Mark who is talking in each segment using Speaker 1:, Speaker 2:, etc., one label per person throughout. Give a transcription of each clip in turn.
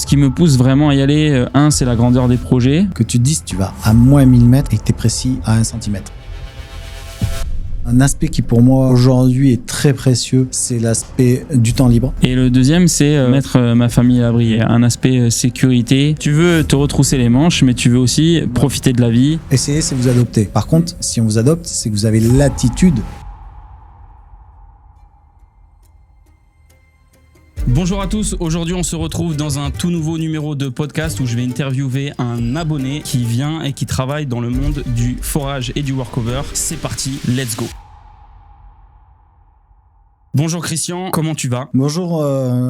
Speaker 1: Ce qui me pousse vraiment à y aller, c'est la grandeur des projets.
Speaker 2: Que tu te dises tu vas à moins 1000 mètres et que tu es précis à 1 centimètre. Un aspect qui pour moi aujourd'hui est très précieux, c'est l'aspect du temps libre.
Speaker 1: Et le deuxième, c'est mettre ma famille à l'abri. Un aspect sécurité. Tu veux te retrousser les manches, mais tu veux aussi profiter de la vie.
Speaker 2: Essayez, c'est vous adopter. Par contre, si on vous adopte, c'est que vous avez l'attitude.
Speaker 1: Bonjour à tous, aujourd'hui on se retrouve dans un tout nouveau numéro de podcast où je vais interviewer un abonné qui vient et qui travaille dans le monde du forage et du workover. C'est parti, let's go. Bonjour Christian, comment tu vas ?
Speaker 2: Bonjour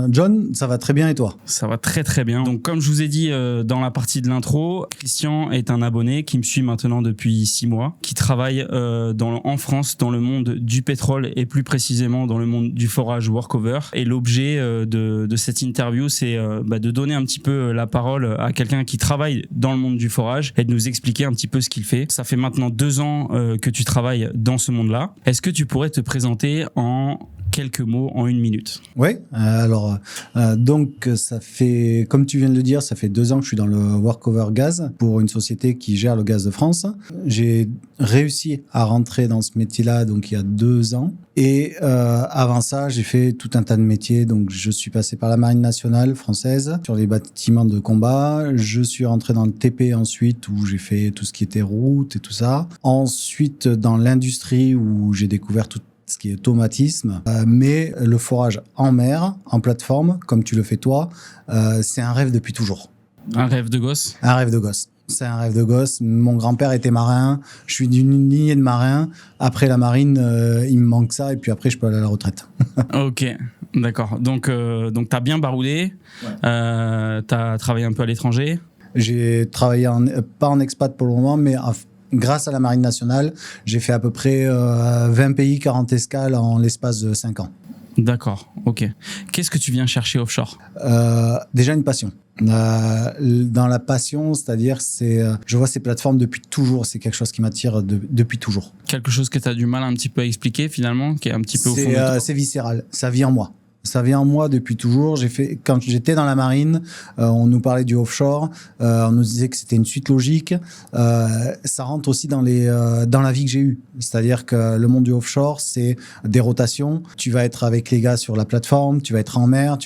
Speaker 2: John, ça va très bien et toi ?
Speaker 1: Ça va très très bien. Donc comme je vous ai dit dans la partie de l'intro, Christian est un abonné qui me suit maintenant depuis 6 mois, qui travaille en France dans le monde du pétrole et plus précisément dans le monde du forage workover. Et l'objet de cette interview, c'est de donner un petit peu la parole à quelqu'un qui travaille dans le monde du forage et de nous expliquer un petit peu ce qu'il fait. Ça fait maintenant 2 ans que tu travailles dans ce monde-là. Est-ce que tu pourrais te présenter en quelques mots en 1 minute?
Speaker 2: Oui, alors donc ça fait, comme tu viens de le dire, ça fait 2 ans que je suis dans le workover gaz pour une société qui gère le gaz de France. J'ai réussi à rentrer dans ce métier-là donc il y a 2 ans. Et avant ça, j'ai fait tout un tas de métiers. Donc je suis passé par la Marine nationale française sur les bâtiments de combat. Je suis rentré dans le TP ensuite où j'ai fait tout ce qui était route et tout ça. Ensuite dans l'industrie où j'ai découvert tout ce qui est automatisme, mais le forage en mer, en plateforme, comme tu le fais toi, c'est un rêve depuis toujours.
Speaker 1: Un rêve de gosse ? Un
Speaker 2: rêve de gosse. C'est un rêve de gosse. Mon grand-père était marin, je suis d'une lignée de marins. Après la marine, il me manque ça et puis après je peux aller à la retraite.
Speaker 1: Ok, d'accord. Donc tu as bien baroudé, ouais. Tu as travaillé un peu à l'étranger ?
Speaker 2: J'ai travaillé pas en expat pour le moment, mais grâce à la Marine nationale, j'ai fait à peu près 20 pays, 40 escales en l'espace de 5 ans.
Speaker 1: D'accord, ok. Qu'est-ce que tu viens chercher offshore ?
Speaker 2: Déjà une passion. Dans la passion, c'est-à-dire je vois ces plateformes depuis toujours, c'est quelque chose qui m'attire depuis toujours.
Speaker 1: Quelque chose que tu as du mal un petit peu à expliquer finalement, qui est un petit peu au fond de toi ?
Speaker 2: C'est viscéral, ça vit en moi. Ça vient en moi depuis toujours. Quand j'étais dans la marine, on nous parlait du offshore, on nous disait que c'était une suite logique. Ça rentre aussi dans la vie que j'ai eue. C'est-à-dire que le monde du offshore, c'est des rotations. Tu vas être avec les gars sur la plateforme, tu vas être en mer,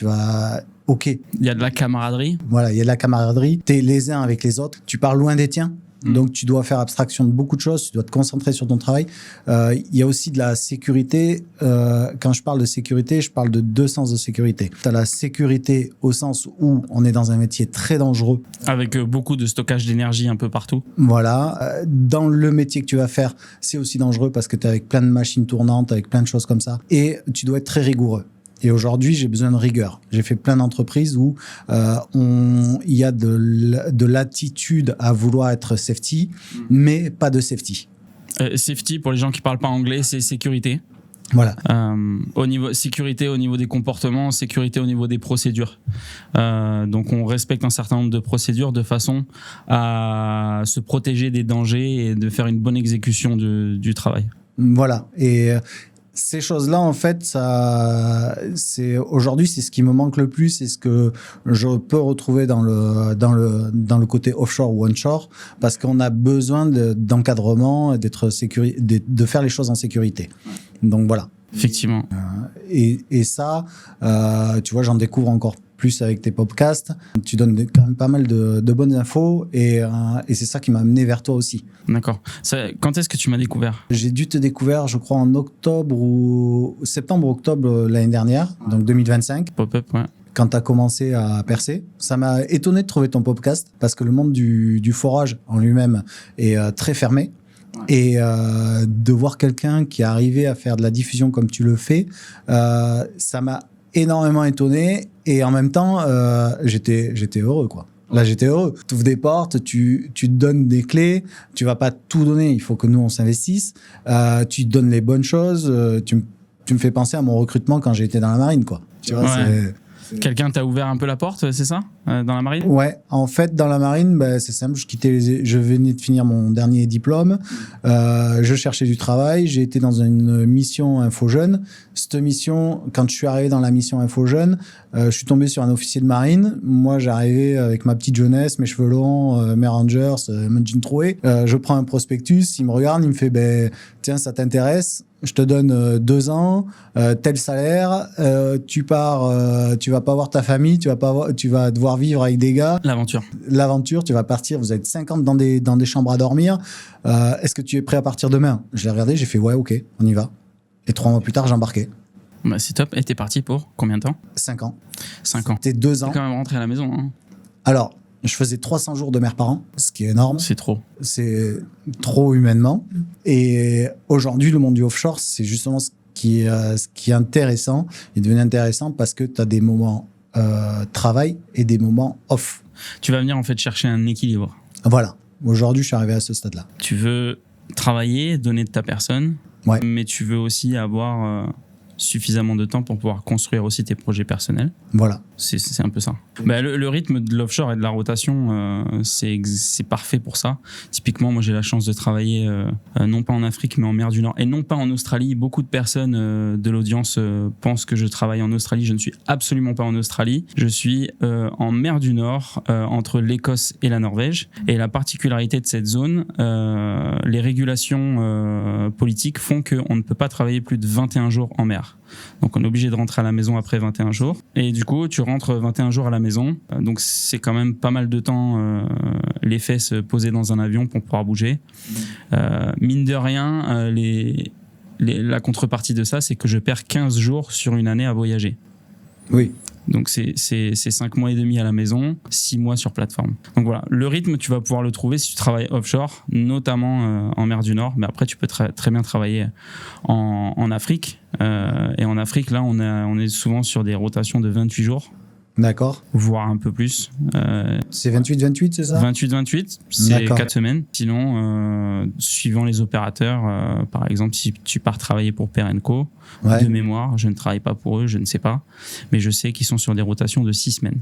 Speaker 2: OK.
Speaker 1: Il y a de la camaraderie.
Speaker 2: Voilà, il y a de la camaraderie. T'es les uns avec les autres. Tu parles loin des tiens. Donc, tu dois faire abstraction de beaucoup de choses. Tu dois te concentrer sur ton travail. Il y a aussi de la sécurité. Quand je parle de sécurité, je parle de 2 sens de sécurité. Tu as la sécurité au sens où on est dans un métier très dangereux.
Speaker 1: Avec beaucoup de stockage d'énergie un peu partout.
Speaker 2: Voilà. Dans le métier que tu vas faire, c'est aussi dangereux parce que tu es avec plein de machines tournantes, avec plein de choses comme ça. Et tu dois être très rigoureux. Et aujourd'hui, j'ai besoin de rigueur. J'ai fait plein d'entreprises où il y a de l'attitude à vouloir être safety, mais pas de safety.
Speaker 1: Safety, pour les gens qui parlent pas anglais, c'est sécurité.
Speaker 2: Voilà.
Speaker 1: Au niveau sécurité, au niveau des comportements, sécurité au niveau des procédures. Donc, on respecte un certain nombre de procédures de façon à se protéger des dangers et de faire une bonne exécution du travail.
Speaker 2: Voilà. Et ces choses-là, en fait, aujourd'hui, c'est ce qui me manque le plus, c'est ce que je peux retrouver dans le côté offshore ou onshore, parce qu'on a besoin d'encadrement, de faire les choses en sécurité. Donc voilà.
Speaker 1: Effectivement.
Speaker 2: Et ça, tu vois, j'en découvre encore plus avec tes podcasts. Tu donnes quand même pas mal de bonnes infos et c'est ça qui m'a amené vers toi aussi.
Speaker 1: D'accord. Quand est-ce que tu m'as découvert ?
Speaker 2: J'ai dû te découvrir, je crois, en septembre-octobre l'année dernière, donc 2025.
Speaker 1: Pop-up, ouais.
Speaker 2: Quand tu as commencé à percer. Ça m'a étonné de trouver ton podcast parce que le monde du forage en lui-même est très fermé. Et de voir quelqu'un qui est arrivé à faire de la diffusion comme tu le fais, ça m'a énormément étonné et en même temps, j'étais heureux, quoi. Là, j'étais heureux. Tu ouvres des portes, tu te donnes des clés, tu vas pas tout donner, il faut que nous, on s'investisse. Tu te donnes les bonnes choses, tu me fais penser à mon recrutement quand j'étais dans la marine, quoi. Tu vois,
Speaker 1: ouais. Quelqu'un t'a ouvert un peu la porte, c'est ça, dans la marine ?
Speaker 2: Ouais, en fait, dans la marine, c'est simple. Je venais de finir mon dernier diplôme. Je cherchais du travail. J'ai été dans une mission Info Jeune. Cette mission, quand je suis arrivé dans la mission Info Jeune, Je suis tombé sur un officier de marine. Moi, j'arrivais avec ma petite jeunesse, mes cheveux longs, mes Rangers, mon jean troué. Je prends un prospectus, il me regarde, il me fait tiens, ça t'intéresse? Je te donne 2 ans, tel salaire, tu pars, tu vas pas voir ta famille, tu vas devoir vivre avec des gars. L'aventure, tu vas partir, vous êtes 50 dans des chambres à dormir. Est-ce que tu es prêt à partir demain? Je l'ai regardé, j'ai fait ouais, ok, on y va. Et 3 mois plus tard, j'embarquais.
Speaker 1: Bah, c'est top. Et t'es parti pour combien de temps?
Speaker 2: 5 ans.
Speaker 1: 5 ans.
Speaker 2: C'était 2 ans.
Speaker 1: T'es quand même rentré à la maison, hein?
Speaker 2: Alors, je faisais 300 jours de mère par an, ce qui est énorme.
Speaker 1: C'est trop.
Speaker 2: C'est trop humainement. Et aujourd'hui, le monde du offshore, c'est justement ce qui est intéressant. Il est devenu intéressant parce que tu as des moments travail et des moments off.
Speaker 1: Tu vas venir en fait chercher un équilibre.
Speaker 2: Voilà. Aujourd'hui, je suis arrivé à ce stade-là.
Speaker 1: Tu veux travailler, donner de ta personne,
Speaker 2: ouais.
Speaker 1: Mais tu veux aussi avoir suffisamment de temps pour pouvoir construire aussi tes projets personnels.
Speaker 2: Voilà.
Speaker 1: C'est un peu ça. Bah, le rythme de l'offshore et de la rotation, c'est parfait pour ça. Typiquement, moi, j'ai la chance de travailler non pas en Afrique, mais en mer du Nord et non pas en Australie. Beaucoup de personnes de l'audience pensent que je travaille en Australie. Je ne suis absolument pas en Australie. Je suis en mer du Nord, entre l'Écosse et la Norvège. Et la particularité de cette zone, les régulations politiques font qu'on ne peut pas travailler plus de 21 jours en mer. Donc on est obligé de rentrer à la maison après 21 jours. Et du coup, tu rentres 21 jours à la maison. Donc c'est quand même pas mal de temps les fesses posées dans un avion pour pouvoir bouger. Mine de rien, la contrepartie de ça, c'est que je perds 15 jours sur une année à voyager.
Speaker 2: Oui.
Speaker 1: Donc c'est 5 mois et demi à la maison, 6 mois sur plateforme. Donc voilà, le rythme, tu vas pouvoir le trouver si tu travailles offshore, notamment en mer du Nord. Mais après, tu peux très bien travailler en Afrique. Et en Afrique, là, on est souvent sur des rotations de 28 jours.
Speaker 2: D'accord.
Speaker 1: Voire un peu plus.
Speaker 2: C'est 28-28, c'est ça?
Speaker 1: 28-28, c'est 4 semaines. Sinon, suivant les opérateurs, par exemple, si tu pars travailler pour Perenco, ouais. De mémoire, je ne travaille pas pour eux, je ne sais pas. Mais je sais qu'ils sont sur des rotations de 6 semaines.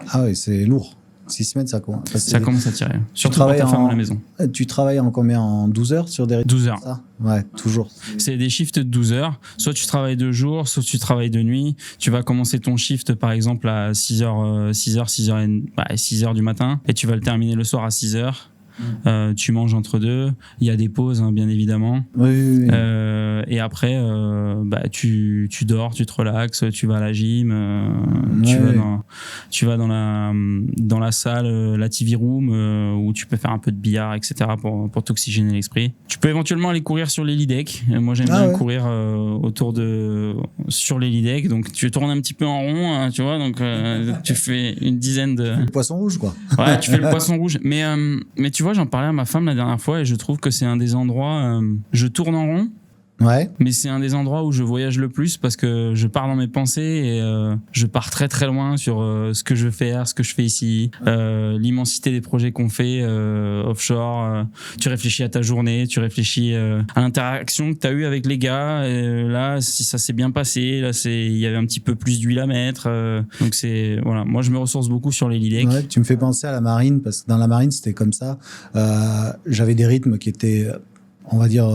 Speaker 2: Ah oui, c'est lourd. 6 semaines, ça commence.
Speaker 1: Ça commence à tirer. Surtout pour ta femme à la maison.
Speaker 2: Tu travailles en combien? En 12 heures sur des...
Speaker 1: 12 heures.
Speaker 2: Ça ouais, toujours.
Speaker 1: C'est des shifts de 12 heures. Soit tu travailles de jour, soit tu travailles de nuit. Tu vas commencer ton shift, par exemple, à 6 heures du matin. Et tu vas le terminer le soir à 6 heures. Tu manges entre deux. Il y a des pauses, hein, bien évidemment.
Speaker 2: Oui.
Speaker 1: Et après, tu dors, tu te relaxes, tu vas à la gym, tu vas dans la salle, la TV room, où tu peux faire un peu de billard, etc. pour t'oxygéner l'esprit. Tu peux éventuellement aller courir sur l'heli deck. Moi, j'aime bien courir sur l'heli deck. Donc, tu tournes un petit peu en rond, hein, tu vois. Donc, tu fais une dizaine de...
Speaker 2: Le poisson rouge, quoi.
Speaker 1: Ouais, tu fais le poisson rouge. Mais tu vois, j'en parlais à ma femme la dernière fois et je trouve que c'est un des endroits... je tourne en rond.
Speaker 2: Ouais.
Speaker 1: Mais c'est un des endroits où je voyage le plus parce que je pars dans mes pensées et je pars très très loin sur ce que je veux faire, ce que je fais ici, l'immensité des projets qu'on fait offshore. Tu réfléchis à ta journée, tu réfléchis à l'interaction que tu as eue avec les gars. Et là, si ça s'est bien passé, là il y avait un petit peu plus d'huile à mettre. Donc c'est voilà, moi je me ressource beaucoup sur les lead decks.
Speaker 2: Ouais, tu me fais penser à la marine parce que dans la marine c'était comme ça. J'avais des rythmes qui étaient on va dire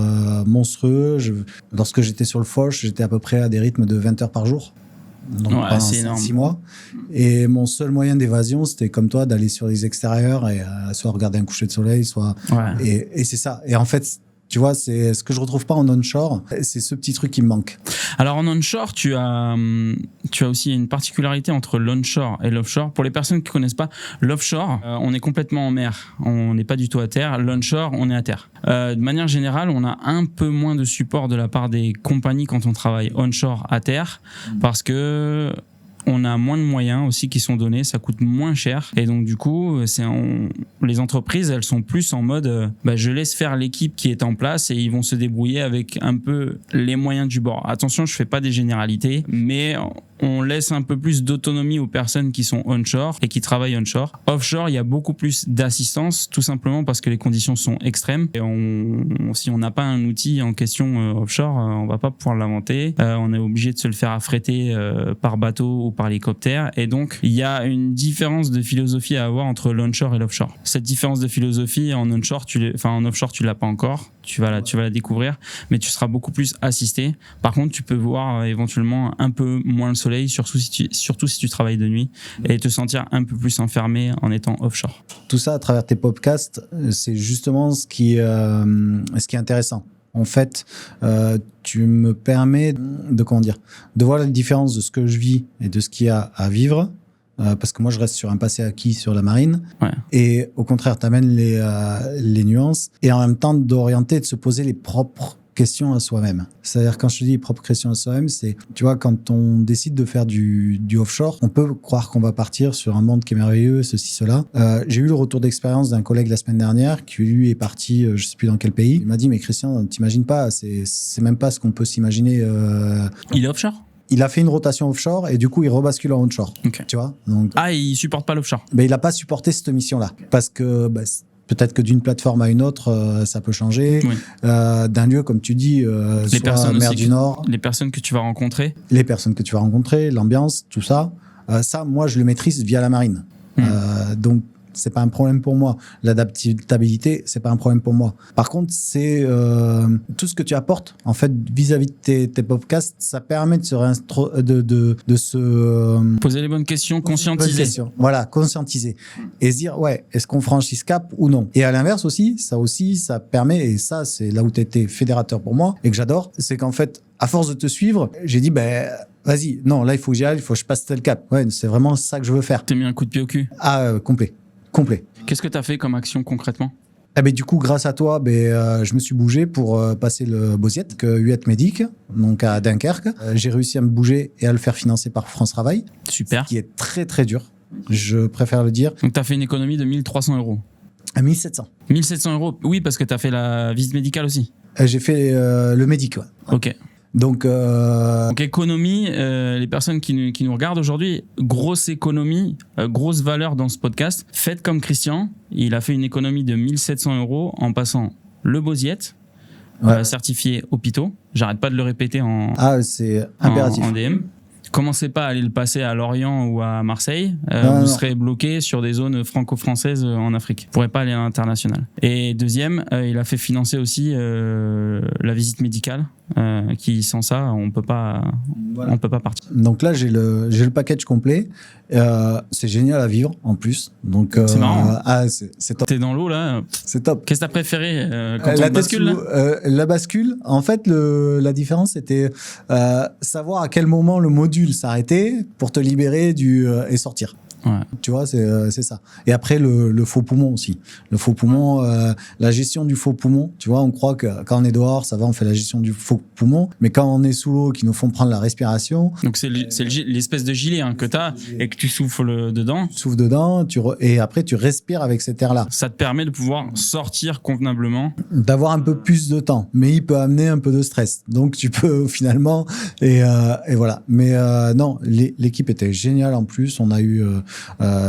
Speaker 2: monstrueux. Lorsque j'étais sur le Foch, j'étais à peu près à des rythmes de 20 heures par jour. Donc pendant 6 mois. Et mon seul moyen d'évasion, c'était comme toi, d'aller sur les extérieurs et soit regarder un coucher de soleil, soit... Ouais. Et c'est ça. Et en fait, tu vois, c'est ce que je retrouve pas en onshore. C'est ce petit truc qui me manque.
Speaker 1: Alors en onshore, tu as aussi une particularité entre l'onshore et l'offshore. Pour les personnes qui connaissent pas, l'offshore, on est complètement en mer. On n'est pas du tout à terre. L'onshore, on est à terre. De manière générale, on a un peu moins de support de la part des compagnies quand on travaille onshore à terre, parce que on a moins de moyens aussi qui sont donnés, ça coûte moins cher. Et donc du coup, les entreprises, elles sont plus en mode je laisse faire l'équipe qui est en place et ils vont se débrouiller avec un peu les moyens du bord. Attention, je fais pas des généralités, mais on laisse un peu plus d'autonomie aux personnes qui sont onshore et qui travaillent onshore. Offshore, il y a beaucoup plus d'assistance, tout simplement parce que les conditions sont extrêmes. Et si on n'a pas un outil en question offshore, on va pas pouvoir l'inventer. On est obligé de se le faire affréter par bateau ou par hélicoptère. Et donc, il y a une différence de philosophie à avoir entre l'onshore et l'offshore. Cette différence de philosophie en offshore, tu l'as pas encore. Tu vas la découvrir, mais tu seras beaucoup plus assisté. Par contre, tu peux voir éventuellement un peu moins le soleil soleil, surtout si tu travailles de nuit, et te sentir un peu plus enfermé en étant offshore.
Speaker 2: Tout ça à travers tes podcasts, c'est justement ce qui est intéressant. En fait, tu me permets de voir la différence de ce que je vis et de ce qu'il y a à vivre. Parce que moi, je reste sur un passé acquis sur la marine.
Speaker 1: Ouais.
Speaker 2: Et au contraire, tu amènes les nuances. Et en même temps, d'orienter, de se poser les propres questions à soi-même. C'est-à-dire, quand je te dis propres questions à soi-même, c'est, tu vois, quand on décide de faire du offshore, on peut croire qu'on va partir sur un monde qui est merveilleux, ceci, cela. J'ai eu le retour d'expérience d'un collègue la semaine dernière qui, lui, est parti, je sais plus dans quel pays. Il m'a dit, mais Christian, t'imagines pas, c'est même pas ce qu'on peut s'imaginer.
Speaker 1: Il est offshore?
Speaker 2: Il a fait une rotation offshore et du coup, il rebascule en onshore.
Speaker 1: Okay.
Speaker 2: Tu vois? Donc,
Speaker 1: il supporte pas l'offshore.
Speaker 2: Mais il a pas supporté cette mission-là. Parce que, peut-être que d'une plateforme à une autre, ça peut changer. Oui. D'un lieu, comme tu dis,
Speaker 1: les
Speaker 2: soit mer du Nord.
Speaker 1: Les personnes que tu vas rencontrer.
Speaker 2: Les personnes que tu vas rencontrer, l'ambiance, tout ça. Ça, moi, je le maîtrise via la marine. Donc, c'est pas un problème pour moi. L'adaptabilité, c'est pas un problème pour moi. Par contre, c'est tout ce que tu apportes, en fait, vis-à-vis de tes podcasts, ça permet de se
Speaker 1: poser les bonnes questions, conscientiser.
Speaker 2: Voilà, conscientiser et se dire ouais, est-ce qu'on franchit ce cap ou non. Et à l'inverse aussi, ça permet, et ça, c'est là où tu étais fédérateur pour moi et que j'adore, c'est qu'en fait, à force de te suivre, j'ai dit vas-y, non, là il faut que j'y aille, il faut que je passe tel cap. Ouais, c'est vraiment ça que je veux faire.
Speaker 1: T'as mis un coup de pied au cul.
Speaker 2: Complet.
Speaker 1: Qu'est-ce que tu as fait comme action concrètement?
Speaker 2: Du coup, grâce à toi, je me suis bougé pour passer le Bosiet, Huette Médic, donc à Dunkerque. J'ai réussi à me bouger et à le faire financer par France Travail.
Speaker 1: Super.
Speaker 2: Ce qui est très, très dur. Je préfère le dire.
Speaker 1: Donc, tu as fait une économie de 1 300 €.
Speaker 2: À 1 700.
Speaker 1: 1 700 €. Oui, parce que tu as fait la visite médicale aussi.
Speaker 2: J'ai fait le médic, ouais.
Speaker 1: Ok.
Speaker 2: Donc
Speaker 1: économie, les personnes qui nous regardent aujourd'hui, grosse économie, grosse valeur dans ce podcast. Faites comme Christian, il a fait une économie de 1 700 € en passant le Bosiet, certifié hôpitaux. J'arrête pas de le répéter
Speaker 2: c'est impératif.
Speaker 1: En DM. Commencez pas à aller le passer à Lorient ou à Marseille. Vous serez bloqué sur des zones franco-françaises en Afrique. Vous pourrez pas aller à l'international. Et deuxième, il a fait financer aussi la visite médicale. Qui sans ça on peut pas partir.
Speaker 2: Donc là j'ai le package complet. C'est génial à vivre en plus. Donc
Speaker 1: c'est marrant.
Speaker 2: C'est top.
Speaker 1: T'es dans l'eau là.
Speaker 2: C'est top.
Speaker 1: Qu'est-ce que t'as préféré quand on bascule là
Speaker 2: la bascule. En fait la différence c'était savoir à quel moment le module s'arrêtait pour te libérer et sortir.
Speaker 1: Ouais.
Speaker 2: Tu vois, c'est ça. Et après, le faux poumon aussi. Le faux poumon, la gestion du faux poumon. Tu vois, on croit que quand on est dehors, ça va, on fait la gestion du faux poumon. Mais quand on est sous l'eau, qui nous font prendre la respiration.
Speaker 1: Donc, c'est l'espèce de gilet que tu as et que tu souffles dedans.
Speaker 2: Tu souffles dedans, et après, tu respires avec cet air-là.
Speaker 1: Ça te permet de pouvoir sortir convenablement.
Speaker 2: D'avoir un peu plus de temps. Mais il peut amener un peu de stress. Donc, tu peux finalement. Et voilà. Mais non, l'équipe était géniale en plus. On a eu.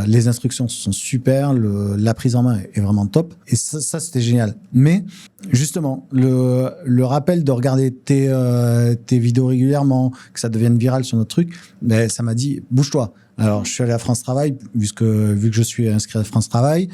Speaker 2: Les instructions sont super, la prise en main est vraiment top et ça c'était génial. Mais justement, le rappel de regarder tes vidéos régulièrement, que ça devienne viral sur notre truc, ça m'a dit bouge-toi. Alors, je suis allé à France Travail, vu que je suis inscrit à France Travail,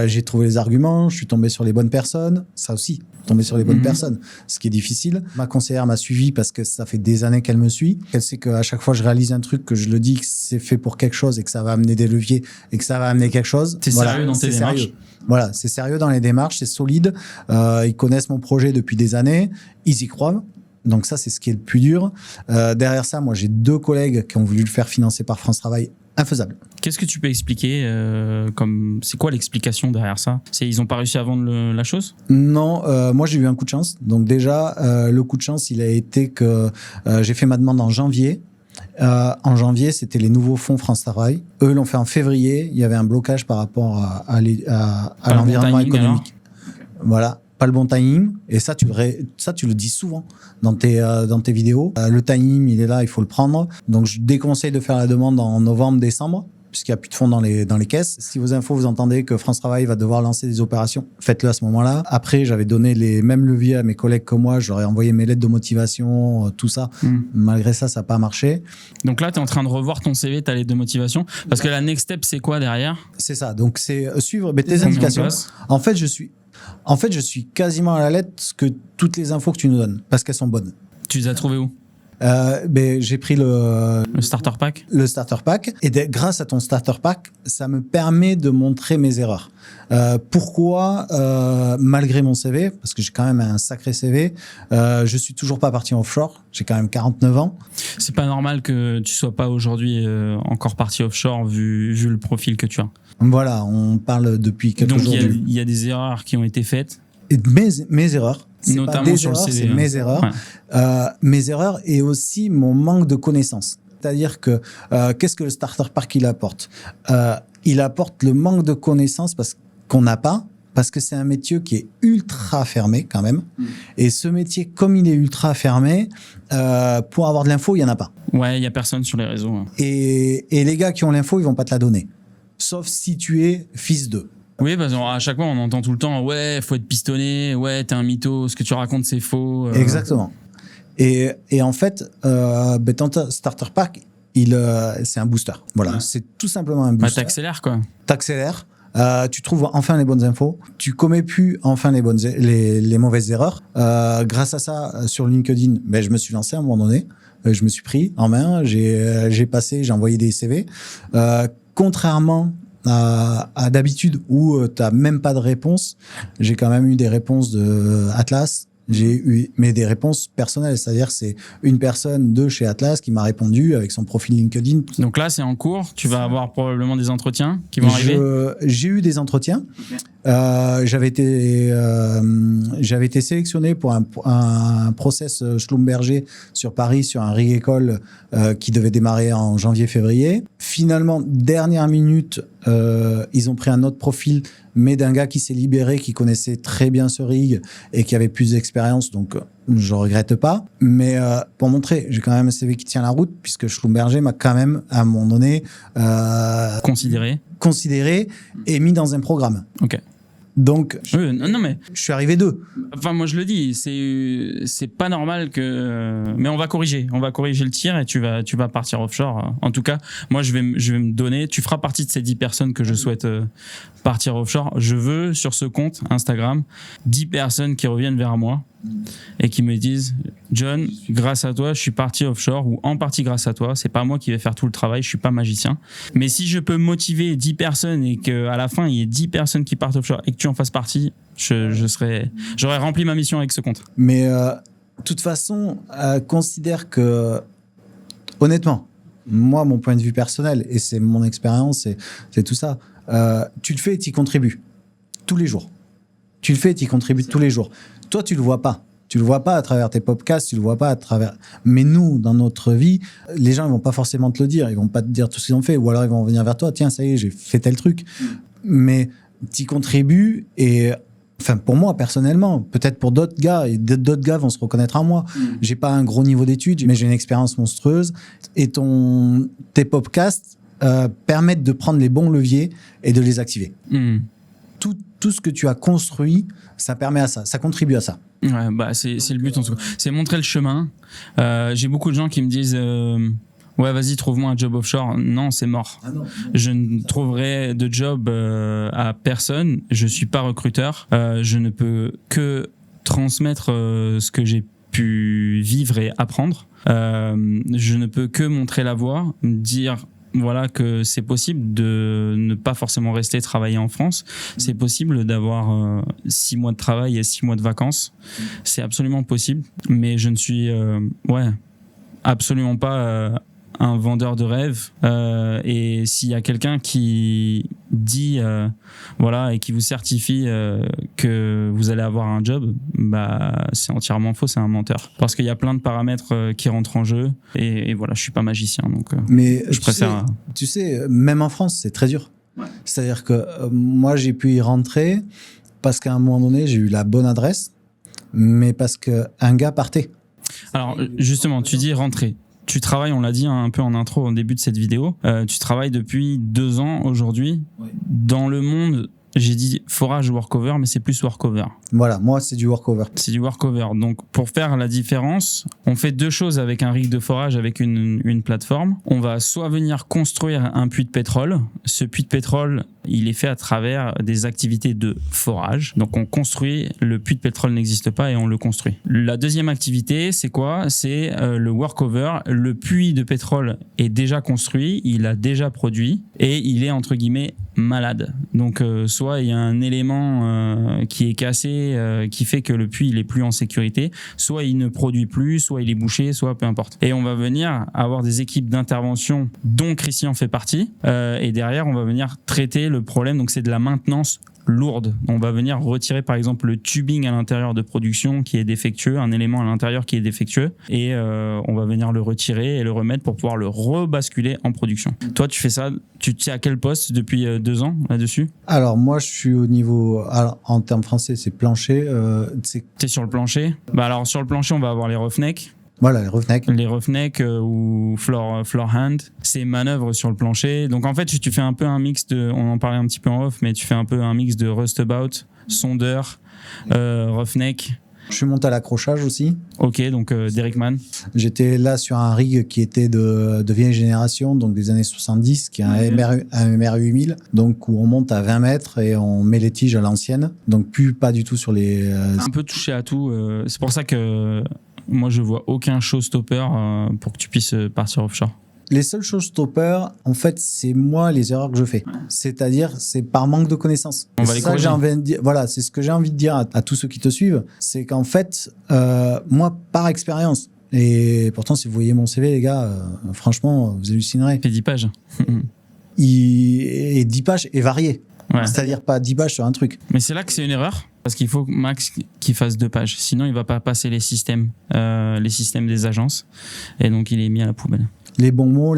Speaker 2: j'ai trouvé les arguments, je suis tombé sur les bonnes personnes, ça aussi, tomber sur les bonnes personnes, ce qui est difficile. Ma conseillère m'a suivi parce que ça fait des années qu'elle me suit. Elle sait qu'à chaque fois je réalise un truc, que je le dis que c'est fait pour quelque chose et que ça va amener des leviers et que ça va amener quelque chose.
Speaker 1: T'es sérieux dans tes démarches.
Speaker 2: Voilà, c'est sérieux dans les démarches, c'est solide. Ils connaissent mon projet depuis des années, ils y croient. Donc ça, c'est ce qui est le plus dur. Derrière ça, moi, j'ai 2 collègues qui ont voulu le faire financer par France Travail. Infaisable.
Speaker 1: Qu'est-ce que tu peux expliquer c'est quoi l'explication derrière ça? Ils n'ont pas réussi à vendre la chose?
Speaker 2: Non, moi j'ai eu un coup de chance. Donc déjà, le coup de chance, il a été que j'ai fait ma demande en janvier. En janvier, c'était les nouveaux fonds France Travail. Eux l'ont fait en février. Il y avait un blocage par rapport à l'environnement économique. Voilà. Pas le bon timing, et ça tu le dis souvent dans tes vidéos. Le timing, il est là, il faut le prendre. Donc je déconseille de faire la demande en novembre-décembre, puisqu'il n'y a plus de fonds dans les caisses. Si vos infos, vous entendez que France Travail va devoir lancer des opérations, faites-le à ce moment-là. Après, j'avais donné les mêmes leviers à mes collègues comme moi, j'aurais envoyé mes lettres de motivation, tout ça. Malgré ça, ça n'a pas marché.
Speaker 1: Donc là, tu es en train de revoir ton CV, ta lettre de motivation, parce que la next step, c'est quoi derrière?
Speaker 2: C'est ça, donc c'est suivre tes indications. En fait, je suis quasiment à la lettre que toutes les infos que tu nous donnes, parce qu'elles sont bonnes.
Speaker 1: Tu les as trouvées où?
Speaker 2: J'ai pris le
Speaker 1: starter pack.
Speaker 2: Le starter pack. Et grâce à ton starter pack, ça me permet de montrer mes erreurs. Pourquoi, malgré mon CV, parce que j'ai quand même un sacré CV, je suis toujours pas parti offshore. J'ai quand même 49 ans.
Speaker 1: C'est pas normal que tu sois pas aujourd'hui encore parti offshore vu le profil que tu as.
Speaker 2: Voilà, on parle depuis quelques jours.
Speaker 1: Donc il y a des erreurs qui ont été faites.
Speaker 2: Et mes erreurs.
Speaker 1: Notamment sur le CV.
Speaker 2: C'est mes erreurs. Ouais. Mes erreurs et aussi mon manque de connaissances. C'est-à-dire que qu'est-ce que le starter pack il apporte? Il apporte le manque de connaissances qu'on n'a pas, parce que c'est un métier qui est ultra fermé quand même. Et ce métier, comme il est ultra fermé, pour avoir de l'info, il y en a pas.
Speaker 1: Ouais, il y a personne sur les réseaux. Hein.
Speaker 2: Et les gars qui ont l'info, ils vont pas te la donner, sauf si tu es fils d'eux.
Speaker 1: Oui, parce qu'à chaque fois, on entend tout le temps, ouais, faut être pistonné, ouais, t'es un mytho, ce que tu racontes, c'est faux.
Speaker 2: Exactement. Et en fait, ton starter pack, c'est un booster. Voilà, ouais. C'est tout simplement un booster.
Speaker 1: T'accélères, quoi.
Speaker 2: T'accélères. Tu trouves enfin les bonnes infos. Tu commets plus enfin les mauvaises erreurs. Grâce à ça, sur LinkedIn, je me suis lancé à un moment donné. Je me suis pris en main. J'ai envoyé des CV. Contrairement à d'habitude où t'as même pas de réponse, j'ai quand même eu des réponses de Atlas. Mais des réponses personnelles, c'est-à-dire c'est une personne de chez Atlas qui m'a répondu avec son profil LinkedIn.
Speaker 1: Donc là, c'est en cours. Tu vas avoir probablement des entretiens qui vont arriver.
Speaker 2: J'ai eu des entretiens. Okay. J'avais été sélectionné pour un process Schlumberger sur Paris, sur un rig école qui devait démarrer en janvier-février. Finalement, dernière minute, ils ont pris un autre profil, mais d'un gars qui s'est libéré, qui connaissait très bien ce rig et qui avait plus d'expérience, donc je regrette pas. Mais pour montrer, j'ai quand même un CV qui tient la route, puisque Schlumberger m'a quand même, à un moment donné, considéré et mis dans un programme.
Speaker 1: Ok.
Speaker 2: Donc,
Speaker 1: non mais
Speaker 2: je suis arrivé 2.
Speaker 1: Enfin, moi je le dis, c'est pas normal que. Mais on va corriger le tir et tu vas partir offshore. En tout cas, moi je vais me donner. Tu feras partie de ces 10 personnes que je souhaite partir offshore. Je veux sur ce compte Instagram 10 personnes qui reviennent vers moi et qui me disent John, grâce à toi, je suis parti offshore, ou en partie grâce à toi. C'est pas moi qui vais faire tout le travail, je suis pas magicien. Mais si je peux motiver 10 personnes et qu'à la fin il y ait 10 personnes qui partent offshore et que tu en fasses partie, j'aurais rempli ma mission avec ce compte.
Speaker 2: Mais de toute façon, considère que, honnêtement, moi, mon point de vue personnel, et c'est mon expérience, c'est tout ça, tu le fais et tu y contribues tous les jours. Tu le fais et tu y contribues tous les jours. Toi, tu le vois pas. Tu le vois pas à travers tes podcasts, tu le vois pas à travers. Mais nous, dans notre vie, les gens ils vont pas forcément te le dire. Ils vont pas te dire tout ce qu'ils ont fait, ou alors ils vont venir vers toi. Tiens, ça y est, j'ai fait tel truc. Mais tu y contribues et. Enfin, pour moi, personnellement, peut-être pour d'autres gars, et d'autres gars vont se reconnaître en moi. J'ai pas un gros niveau d'études, mais j'ai une expérience monstrueuse. Et tes podcasts permettent de prendre les bons leviers et de les activer. Tout ce que tu as construit, ça permet à ça, ça contribue à ça.
Speaker 1: Ouais, c'est le but en tout cas. C'est montrer le chemin. J'ai beaucoup de gens qui me disent ouais, vas-y, trouve-moi un job offshore. Non, c'est mort. Ah non. Je ne trouverai de job à personne. Je suis pas recruteur. Je ne peux que transmettre ce que j'ai pu vivre et apprendre. Je ne peux que montrer la voie, dire voilà que c'est possible de ne pas forcément rester travailler en France. C'est possible d'avoir 6 mois de travail et 6 mois de vacances. C'est absolument possible. Mais je ne suis absolument pas un vendeur de rêve. Et s'il y a quelqu'un qui dit et qui vous certifie que vous allez avoir un job, c'est entièrement faux, c'est un menteur. Parce qu'il y a plein de paramètres qui rentrent en jeu et voilà, je suis pas magicien, donc
Speaker 2: mais je préfère. Tu sais, même en France, c'est très dur. Ouais. C'est-à-dire que moi, j'ai pu y rentrer parce qu'à un moment donné, j'ai eu la bonne adresse, mais parce qu'un gars partait.
Speaker 1: Alors justement, tu dis rentrer. Tu travailles, on l'a dit un peu en intro au début de cette vidéo, tu travailles depuis 2 ans aujourd'hui dans le monde J'ai dit forage workover, mais c'est plus workover.
Speaker 2: Voilà, moi c'est du workover.
Speaker 1: C'est du workover. Donc pour faire la différence, on fait deux choses avec un rig de forage avec une plateforme. On va soit venir construire un puits de pétrole. Ce puits de pétrole, il est fait à travers des activités de forage. Donc on construit, le puits de pétrole n'existe pas et on le construit. La deuxième activité, c'est quoi? C'est le workover. Le puits de pétrole est déjà construit, il a déjà produit et il est entre guillemets malade. Donc soit il y a un élément qui est cassé, qui fait que le puits il est plus en sécurité, soit il ne produit plus, soit il est bouché, soit peu importe. Et on va venir avoir des équipes d'intervention dont Christian fait partie et derrière on va venir traiter le problème. Donc c'est de la maintenance lourde. On va venir retirer par exemple le tubing à l'intérieur de production qui est défectueux, un élément à l'intérieur qui est défectueux et on va venir le retirer et le remettre pour pouvoir le rebasculer en production. Toi tu fais ça, tu es à quel poste depuis 2 ans là-dessus?
Speaker 2: Alors moi je suis au niveau, alors, en termes français c'est plancher.
Speaker 1: T'es sur le plancher? Bah alors sur le plancher on va avoir les roughnecks.
Speaker 2: Voilà, les roughnecks.
Speaker 1: Les roughnecks ou floor hand, c'est manœuvre sur le plancher. Donc en fait, tu fais un peu un mix de, on en parlait un petit peu en off, mais tu fais un peu un mix de rustabout, sondeur, roughneck.
Speaker 2: Je suis monté à l'accrochage aussi.
Speaker 1: Ok, donc Derek Mann.
Speaker 2: J'étais là sur un rig qui était de vieille génération, donc des années 70, qui est un MR 8000, donc où on monte à 20 mètres et on met les tiges à l'ancienne. Donc pas du tout sur les...
Speaker 1: Un peu touché à tout. C'est pour ça que moi, je vois aucun showstopper pour que tu puisses partir offshore.
Speaker 2: Les seuls showstoppers, en fait, c'est moi les erreurs que je fais. C'est-à-dire, c'est par manque de connaissances.
Speaker 1: On va les corriger.
Speaker 2: Voilà, c'est ce que j'ai envie de dire à tous ceux qui te suivent. C'est qu'en fait, moi, par expérience, et pourtant, si vous voyez mon CV, les gars, franchement, vous hallucinerez.
Speaker 1: Fait 10 pages.
Speaker 2: Et 10 pages est varié.
Speaker 1: Ouais.
Speaker 2: C'est-à-dire pas 10 pages sur un truc.
Speaker 1: Mais c'est là que c'est une erreur. Parce qu'il faut max qu'il fasse 2 pages. Sinon, il va pas passer les systèmes des agences. Et donc, il est mis à la poubelle.
Speaker 2: Les bons mots,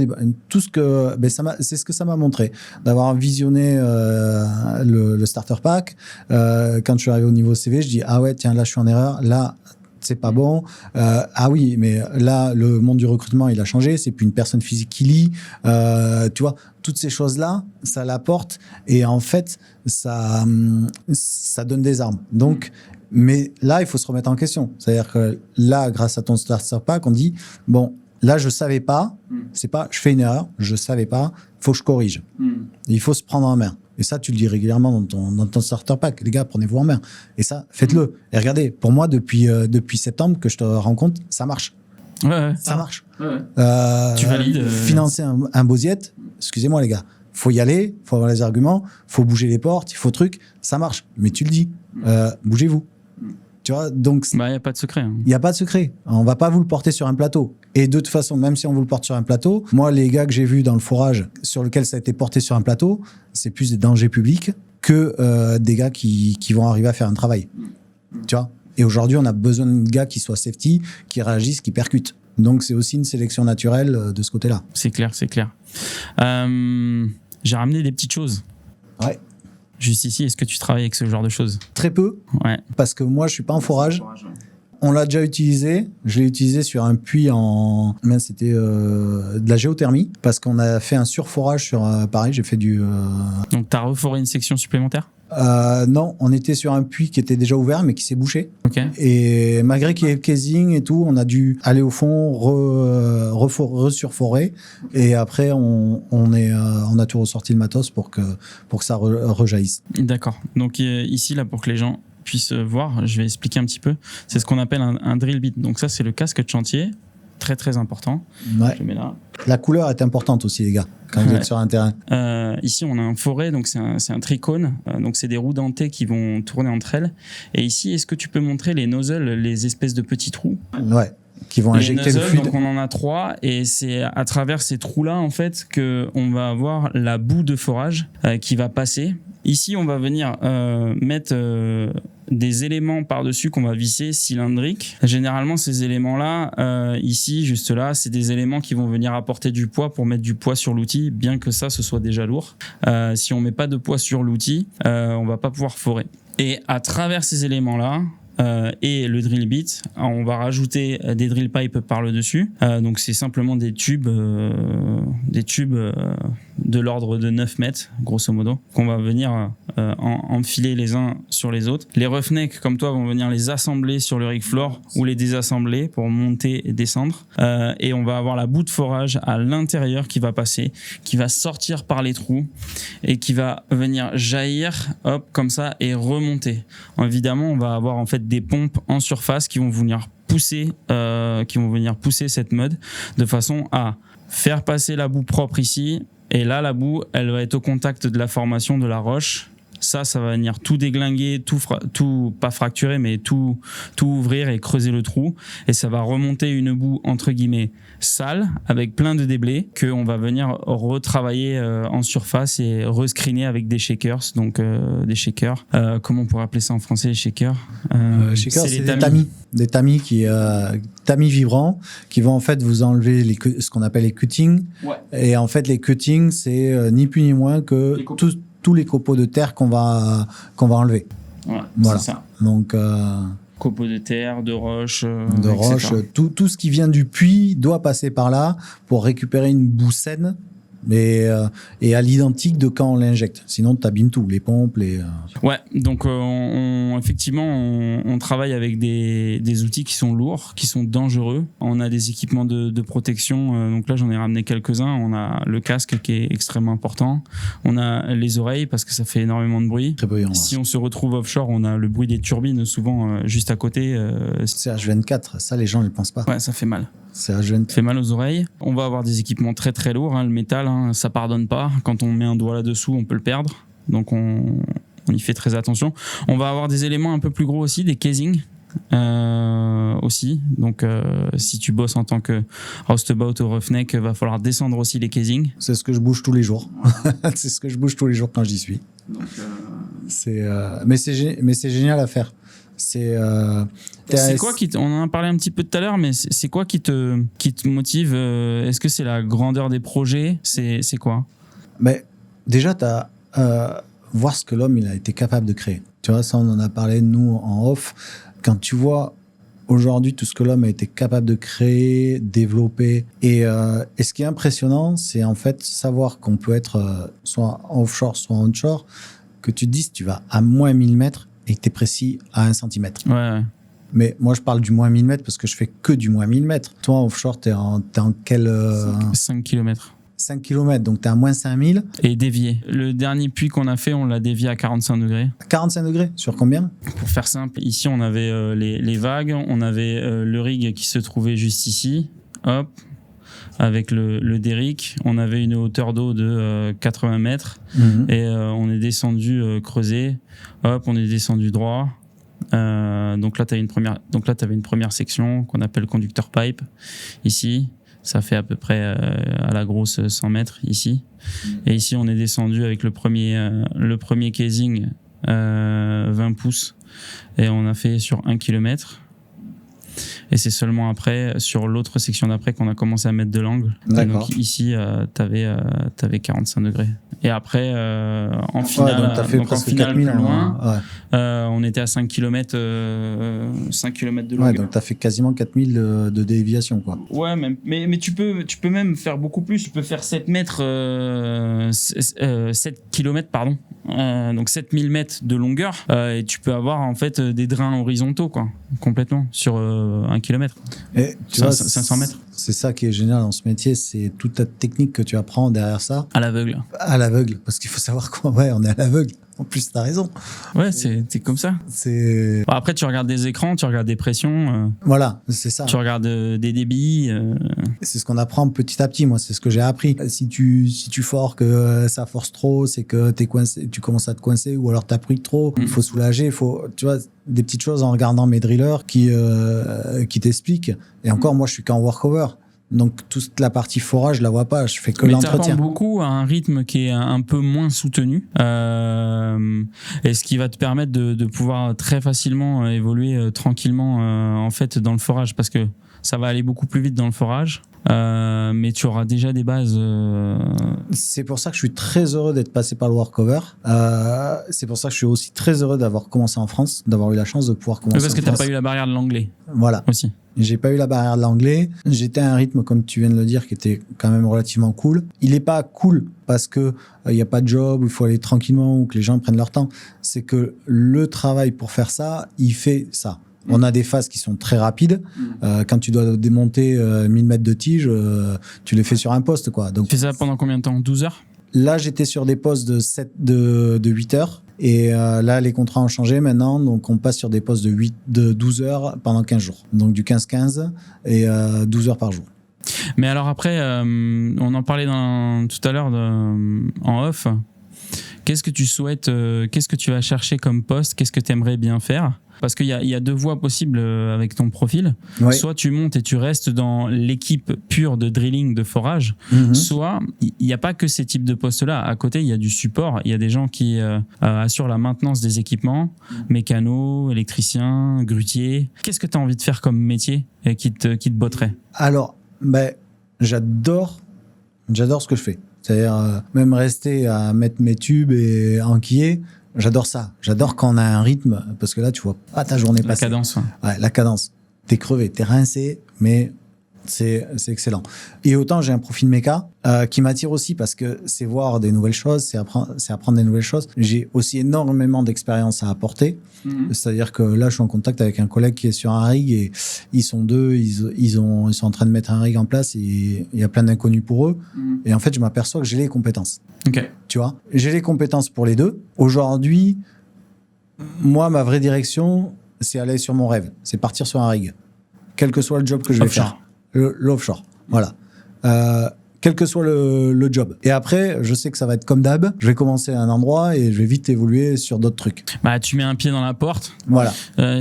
Speaker 2: tout ce que, c'est ce que ça m'a montré, d'avoir visionné le starter pack. Quand je suis arrivé au niveau CV, je dis ah ouais tiens là je suis en erreur, là c'est pas bon. Ah oui mais là le monde du recrutement il a changé, c'est plus une personne physique qui lit. Tu vois toutes ces choses là, ça l'apporte et en fait ça donne des armes. Donc mais là il faut se remettre en question. C'est-à-dire que là grâce à ton starter pack on dit bon. Là, je savais pas. C'est pas, je fais une erreur. Je savais pas. Faut que je corrige. Il faut se prendre en main. Et ça, tu le dis régulièrement dans ton starter pack. Les gars, prenez-vous en main. Et ça, faites-le. Et regardez, pour moi, depuis septembre que je te rencontre, ça marche.
Speaker 1: Ouais.
Speaker 2: Ça marche.
Speaker 1: Ouais. Tu valides.
Speaker 2: Financer un Bosiet, excusez-moi les gars. Faut y aller. Faut avoir les arguments. Faut bouger les portes. Il faut truc. Ça marche. Mais tu le dis. Bougez-vous. Tu vois, donc
Speaker 1: il n'y a pas de secret.
Speaker 2: Il n'y a pas de secret. On va pas vous le porter sur un plateau. Et de toute façon, même si on vous le porte sur un plateau, moi, les gars que j'ai vus dans le forage sur lequel ça a été porté sur un plateau, c'est plus des dangers publics que des gars qui vont arriver à faire un travail. Tu vois. Et aujourd'hui, on a besoin de gars qui soient safety, qui réagissent, qui percutent. Donc, c'est aussi une sélection naturelle de ce côté-là.
Speaker 1: C'est clair, c'est clair. J'ai ramené des petites choses.
Speaker 2: Ouais.
Speaker 1: Juste ici, est-ce que tu travailles avec ce genre de choses?
Speaker 2: Très peu.
Speaker 1: Ouais.
Speaker 2: Parce que moi, je suis pas en forage. On l'a déjà utilisé. Je l'ai utilisé sur un puits c'était de la géothermie. Parce qu'on a fait un surforage sur... pareil, j'ai fait du...
Speaker 1: Donc, tu as reforé une section supplémentaire?
Speaker 2: Non, on était sur un puits qui était déjà ouvert, mais qui s'est bouché.
Speaker 1: Okay.
Speaker 2: Et malgré qu'il y ait le casing et tout, on a dû aller au fond, resurforer. Et après, on a tout ressorti le matos pour que ça rejaillisse.
Speaker 1: D'accord. Donc ici, là, pour que les gens puissent voir, je vais expliquer un petit peu. C'est ce qu'on appelle un drill bit. Donc ça, c'est le casque de chantier. Très, très important.
Speaker 2: Ouais.
Speaker 1: Je le mets là.
Speaker 2: La couleur est importante aussi, les gars, quand vous êtes sur un terrain.
Speaker 1: Ici, on a un forêt, donc c'est un tricône. Donc, c'est des roues dentées qui vont tourner entre elles. Et ici, est-ce que tu peux montrer les nozzles, les espèces de petits trous?
Speaker 2: Ouais, qui vont injecter le fluide.
Speaker 1: Donc, on en a 3. Et c'est à travers ces trous-là, en fait, qu'on va avoir la boue de forage qui va passer. Ici, on va venir mettre... des éléments par-dessus qu'on va visser cylindriques. Généralement, ces éléments-là, ici, juste là, c'est des éléments qui vont venir apporter du poids pour mettre du poids sur l'outil, bien que ça, ce soit déjà lourd. Si on met pas de poids sur l'outil, on va pas pouvoir forer. Et à travers ces éléments-là, et le drill bit. Alors, on va rajouter des drill pipes par le dessus. Donc c'est simplement des tubes de l'ordre de 9 mètres, grosso modo, qu'on va venir enfiler les uns sur les autres. Les roughnecks, comme toi, vont venir les assembler sur le rig floor ou les désassembler pour monter et descendre. Et on va avoir la boue de forage à l'intérieur qui va passer, qui va sortir par les trous et qui va venir jaillir, hop, comme ça, et remonter. Évidemment, on va avoir en fait des pompes en surface qui vont venir pousser cette mud de façon à faire passer la boue propre ici. Et là, la boue, elle va être au contact de la formation de la roche. Ça va venir tout déglinguer, tout pas fracturer, mais tout ouvrir et creuser le trou. Et ça va remonter une boue, entre guillemets, sale, avec plein de déblais, qu'on va venir retravailler en surface et rescreener avec des shakers. Donc, des shakers. Comment on pourrait appeler ça en français, les shakers?
Speaker 2: Shakers, c'est des tamis. Des tamis tamis vibrants qui vont en fait vous enlever ce qu'on appelle les cuttings. Ouais. Et en fait, les cuttings, c'est ni plus ni moins que tous les copeaux de terre qu'on va enlever.
Speaker 1: Ouais, voilà. C'est ça.
Speaker 2: Donc,
Speaker 1: copeaux de terre, de roches.
Speaker 2: De roches, tout ce qui vient du puits doit passer par là pour récupérer une boue saine. Et à l'identique de quand on l'injecte. Sinon, tu abîmes tout, les pompes,
Speaker 1: Ouais, donc effectivement, on travaille avec des outils qui sont lourds, qui sont dangereux. On a des équipements de protection. Donc là, j'en ai ramené quelques-uns. On a le casque qui est extrêmement important. On a les oreilles parce que ça fait énormément de bruit.
Speaker 2: Très bruyant.
Speaker 1: Si on se retrouve offshore, on a le bruit des turbines souvent juste à côté.
Speaker 2: C'est H24. Ça, les gens ne le pensent pas.
Speaker 1: Ouais, ça fait mal.
Speaker 2: C'est H24.
Speaker 1: Ça fait mal aux oreilles. On va avoir des équipements très très lourds. Le métal, ça pardonne pas. Quand on met un doigt là-dessous, on peut le perdre. Donc on y fait très attention. On va avoir des éléments un peu plus gros aussi, des casings aussi. Donc si tu bosses en tant que roustabout ou roughneck, va falloir descendre aussi les casings.
Speaker 2: C'est ce que je bouge tous les jours. C'est ce que je bouge tous les jours quand j'y suis. Donc, mais c'est génial à faire. C'est
Speaker 1: quoi on en a parlé un petit peu tout à l'heure, mais c'est quoi qui te motive? Est-ce que c'est la grandeur des projets? C'est quoi?
Speaker 2: Mais déjà, tu as voir ce que l'homme il a été capable de créer. Tu vois, ça on en a parlé nous en off. Quand tu vois aujourd'hui tout ce que l'homme a été capable de créer, développer, et ce qui est impressionnant, c'est en fait savoir qu'on peut être soit offshore, soit onshore, que tu te dises tu vas à moins 1000 mètres et que tu es précis à 1 centimètre.
Speaker 1: Ouais.
Speaker 2: Mais moi, je parle du moins 1000 mètres parce que je fais que du moins 1000 mètres. Toi, offshore, t'es en quel...
Speaker 1: 5 km.
Speaker 2: 5 km, donc t'es à moins 5000.
Speaker 1: Et dévié. Le dernier puits qu'on a fait, on l'a dévié à 45 degrés.
Speaker 2: 45 degrés? Sur combien?
Speaker 1: Pour faire simple, ici, on avait les vagues, on avait le rig qui se trouvait juste ici. Hop. Avec le derrick, on avait une hauteur d'eau de 80 mètres et on est descendu creuser. Hop, on est descendu droit. Donc là, t'avais une première section qu'on appelle conducteur pipe. Ici, ça fait à peu près à la grosse 100 mètres ici. Et ici, on est descendu avec le premier casing 20 pouces et on a fait sur 1 km. Et c'est seulement après, sur l'autre section d'après, qu'on a commencé à mettre de l'angle. Donc ici, t'avais 45 degrés. Et après, en finale,
Speaker 2: donc t'as fait presque 4000
Speaker 1: plus loin, on était à 5 km de longueur.
Speaker 2: Ouais, donc t'as fait quasiment 4000 de déviation, quoi.
Speaker 1: Ouais, mais tu peux même faire beaucoup plus. Tu peux faire 7 km, pardon. Donc 7000 mètres de longueur. Et tu peux avoir, en fait, des drains horizontaux, quoi. Complètement. Sur 1 km.
Speaker 2: Et tu vois,
Speaker 1: 500 mètres.
Speaker 2: C'est ça qui est génial dans ce métier, c'est toute ta technique que tu apprends derrière ça.
Speaker 1: À l'aveugle.
Speaker 2: À l'aveugle, parce qu'il faut savoir qu'on on est à l'aveugle. En plus, t'as raison.
Speaker 1: Ouais, c'est comme ça. Bon, après, tu regardes des écrans, tu regardes des pressions.
Speaker 2: Voilà, c'est ça.
Speaker 1: Tu regardes des débits.
Speaker 2: C'est ce qu'on apprend petit à petit. Moi, c'est ce que j'ai appris. Si tu forces que ça force trop, c'est que t'es coincé, tu commences à te coincer, ou alors t'as pris trop. Il faut soulager. Tu vois, des petites choses en regardant mes drillers qui t'expliquent. Et encore, moi, je suis qu'en workover. Donc, toute la partie forage, je la vois pas. Je fais que l'entretien.
Speaker 1: Mais t'apprends beaucoup à un rythme qui est un peu moins soutenu. Et ce qui va te permettre de pouvoir très facilement évoluer tranquillement, en fait, dans le forage. Parce que ça va aller beaucoup plus vite dans le forage. Mais tu auras déjà des bases.
Speaker 2: C'est pour ça que je suis très heureux d'être passé par le Workover. C'est pour ça que je suis aussi très heureux d'avoir commencé en France, d'avoir eu la chance de pouvoir commencer en France.
Speaker 1: Parce que t'as pas eu la barrière de l'anglais.
Speaker 2: Voilà.
Speaker 1: Aussi.
Speaker 2: J'ai pas eu la barrière de l'anglais. J'étais à un rythme, comme tu viens de le dire, qui était quand même relativement cool. Il est pas cool parce que y a pas de job, où il faut aller tranquillement, ou que les gens prennent leur temps. C'est que le travail pour faire ça, il fait ça. On a des phases qui sont très rapides. Quand tu dois démonter 1000 mètres de tige, tu les fais sur un poste, quoi. Donc,
Speaker 1: tu fais ça pendant combien de temps? 12 heures?
Speaker 2: Là, j'étais sur des postes de 8 heures. Et là, les contrats ont changé maintenant. Donc, on passe sur des postes de 12 heures pendant 15 jours. Donc, du 15-15 et 12 heures par jour.
Speaker 1: Mais alors après, on en parlait tout à l'heure en off. Qu'est-ce que tu souhaites, qu'est-ce que tu vas chercher comme poste? Qu'est-ce que tu aimerais bien faire? Parce qu'il y a deux voies possibles avec ton profil. Ouais. Soit tu montes et tu restes dans l'équipe pure de drilling, de forage. Soit il n'y a pas que ces types de postes-là. À côté, il y a du support. Il y a des gens qui assurent la maintenance des équipements, mécanos, électriciens, grutiers. Qu'est-ce que tu as envie de faire comme métier qui te botterait?
Speaker 2: Alors, j'adore ce que je fais. C'est-à-dire même rester à mettre mes tubes et enquiller. J'adore ça. J'adore quand on a un rythme, parce que là, tu vois pas ta journée passer.
Speaker 1: La cadence.
Speaker 2: Ouais, la cadence. T'es crevé, t'es rincé, mais c'est excellent. Et autant j'ai un profil méca qui m'attire aussi parce que c'est voir des nouvelles choses, c'est apprendre des nouvelles choses. J'ai aussi énormément d'expérience à apporter. C'est-à-dire que là, je suis en contact avec un collègue qui est sur un rig et ils sont deux, ils sont en train de mettre un rig en place et il y a plein d'inconnus pour eux. Et en fait, je m'aperçois que j'ai les compétences.
Speaker 1: Okay.
Speaker 2: Tu vois, j'ai les compétences pour les deux. Aujourd'hui, moi, ma vraie direction, c'est aller sur mon rêve. C'est partir sur un rig. Quel que soit le job que je vais faire. L'offshore. Voilà. Quel que soit le job. Et après, je sais que ça va être comme d'hab. Je vais commencer à un endroit et je vais vite évoluer sur d'autres trucs.
Speaker 1: Tu mets un pied dans la porte.
Speaker 2: Voilà.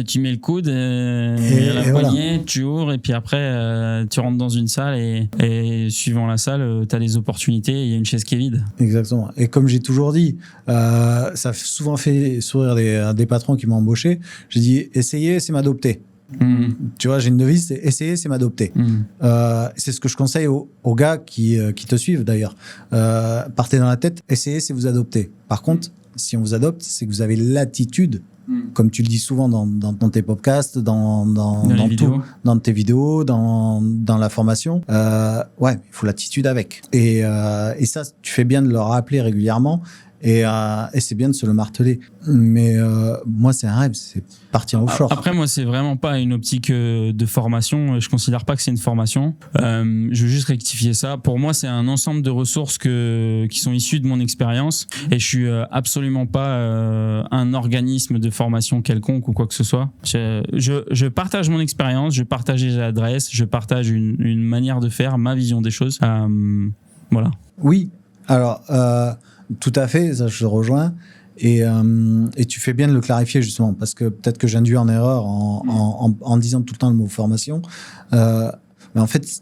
Speaker 1: Tu mets le coude, la poignée, voilà. Tu ouvres et puis après, tu rentres dans une salle et suivant la salle, tu as des opportunités. Il y a une chaise qui est vide.
Speaker 2: Exactement. Et comme j'ai toujours dit, ça a souvent fait sourire des patrons qui m'ont embauché. J'ai dit, essayer, c'est m'adopter. Tu vois, j'ai une devise, c'est essayer, c'est m'adopter. C'est ce que je conseille aux gars qui te suivent d'ailleurs. Partez dans la tête, essayez, c'est vous adopter. Par contre, si on vous adopte, c'est que vous avez l'attitude, comme tu le dis souvent dans tes podcasts, dans tes vidéos, dans la formation. Ouais, il faut l'attitude avec. Et ça, tu fais bien de le rappeler régulièrement. Et c'est bien de se le marteler. Mais moi, c'est un rêve, c'est partir offshore.
Speaker 1: Après, moi, c'est vraiment pas une optique de formation. Je considère pas que c'est une formation. Je veux juste rectifier ça. Pour moi, c'est un ensemble de ressources qui sont issues de mon expérience. Et je suis absolument pas un organisme de formation quelconque ou quoi que ce soit. Je partage mon expérience, je partage des adresses, je partage une manière de faire, ma vision des choses. Voilà.
Speaker 2: Oui. Alors... tout à fait, ça je te rejoins. Et tu fais bien de le clarifier justement, parce que peut-être que j'induis en erreur en disant tout le temps le mot formation. Mais en fait,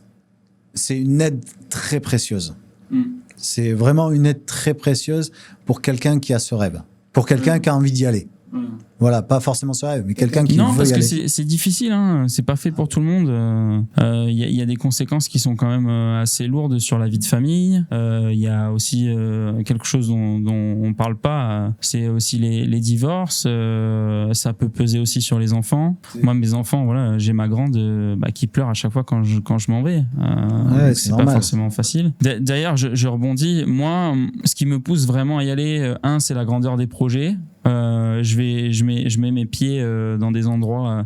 Speaker 2: c'est une aide très précieuse. C'est vraiment une aide très précieuse pour quelqu'un qui a ce rêve, pour quelqu'un qui a envie d'y aller. Voilà, pas forcément ce rêve, mais quelqu'un qui veut y aller. Non, parce
Speaker 1: que c'est difficile, hein. C'est pas fait pour tout le monde. Y a des conséquences qui sont quand même assez lourdes sur la vie de famille. Y a aussi quelque chose dont on parle pas. C'est aussi les divorces. Ça peut peser aussi sur les enfants. Moi, mes enfants, voilà, j'ai ma grande qui pleure à chaque fois quand je m'en vais.
Speaker 2: Ouais,
Speaker 1: c'est pas forcément facile. D'ailleurs, je rebondis. Moi, ce qui me pousse vraiment à y aller, c'est la grandeur des projets. Je mets mes pieds dans des endroits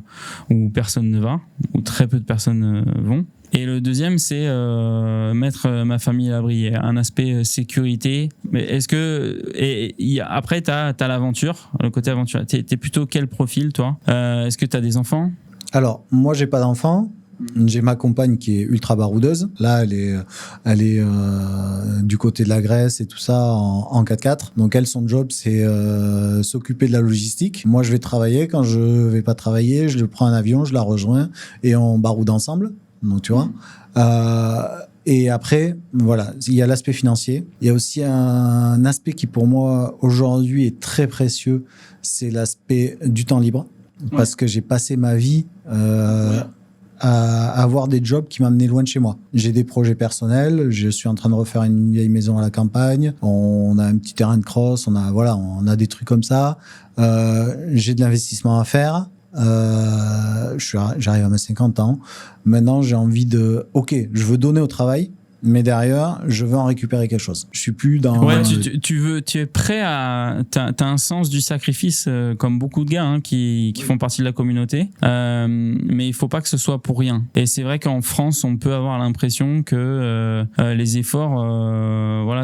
Speaker 1: où personne ne va, où très peu de personnes vont. Et le deuxième, c'est mettre ma famille à l'abri, un aspect sécurité. Mais est-ce que après t'as l'aventure, le côté aventure. T'es plutôt quel profil, toi? Est-ce que t'as des enfants?
Speaker 2: Alors moi, j'ai pas d'enfants. J'ai ma compagne qui est ultra baroudeuse. Là, elle est du côté de la Grèce et tout ça en 4x4. Donc elle, son job, c'est s'occuper de la logistique. Moi, je vais travailler. Quand je vais pas travailler, je prends un avion, je la rejoins et on baroude ensemble. Donc tu vois. Et après, voilà, il y a l'aspect financier. Il y a aussi un aspect qui pour moi aujourd'hui est très précieux. C'est l'aspect du temps libre, parce que j'ai passé ma vie à avoir des jobs qui m'amenaient loin de chez moi. J'ai des projets personnels, je suis en train de refaire une vieille maison à la campagne, on a un petit terrain de cross, on a des trucs comme ça. J'ai de l'investissement à faire. J'arrive à mes 50 ans. Maintenant, j'ai envie je veux donner au travail, mais derrière, je veux en récupérer quelque chose. Je suis plus dans...
Speaker 1: Ouais, tu es prêt à... T'as un sens du sacrifice, comme beaucoup de gars qui font partie de la communauté, mais il faut pas que ce soit pour rien. Et c'est vrai qu'en France, on peut avoir l'impression que les efforts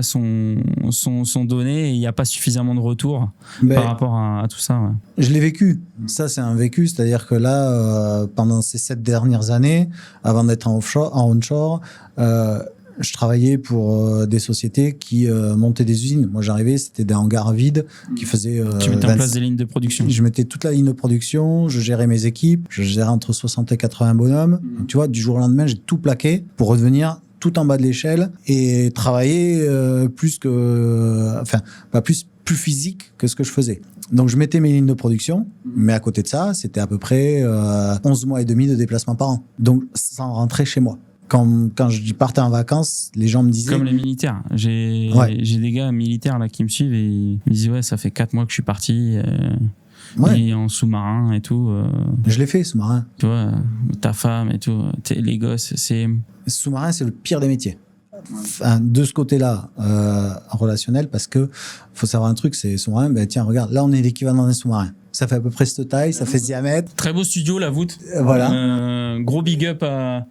Speaker 1: sont donnés et il n'y a pas suffisamment de retour par rapport à tout ça. Ouais.
Speaker 2: Je l'ai vécu. Ça, c'est un vécu. C'est-à-dire que là, pendant ces 7 dernières années, avant d'être en onshore, je travaillais pour des sociétés qui montaient des usines. Moi, j'arrivais, c'était des hangars vides qui faisaient...
Speaker 1: tu mettais en place des lignes de production.
Speaker 2: Je mettais toute la ligne de production, je gérais mes équipes, je gérais entre 60 et 80 bonhommes. Donc, tu vois, du jour au lendemain, j'ai tout plaqué pour revenir tout en bas de l'échelle et travailler plus physique que ce que je faisais. Donc, je mettais mes lignes de production, mais à côté de ça, c'était à peu près 11 mois et demi de déplacement par an. Donc, sans rentrer chez moi. Quand je partais en vacances, les gens me disaient...
Speaker 1: Comme les militaires. J'ai des gars militaires là qui me suivent et ils me disent « Ouais, ça fait 4 mois que je suis parti et en sous-marin et tout. »
Speaker 2: Je l'ai fait, sous-marin.
Speaker 1: Tu vois, ta femme et tout, les gosses, c'est...
Speaker 2: Sous-marin, c'est le pire des métiers. Enfin, de ce côté-là, relationnel, parce que faut savoir un truc, c'est sous-marin, tiens, regarde, là, on est l'équivalent d'un sous-marin. Ça fait à peu près cette taille, ça fait ce diamètre.
Speaker 1: Très beau studio, la voûte.
Speaker 2: Voilà.
Speaker 1: Gros big up à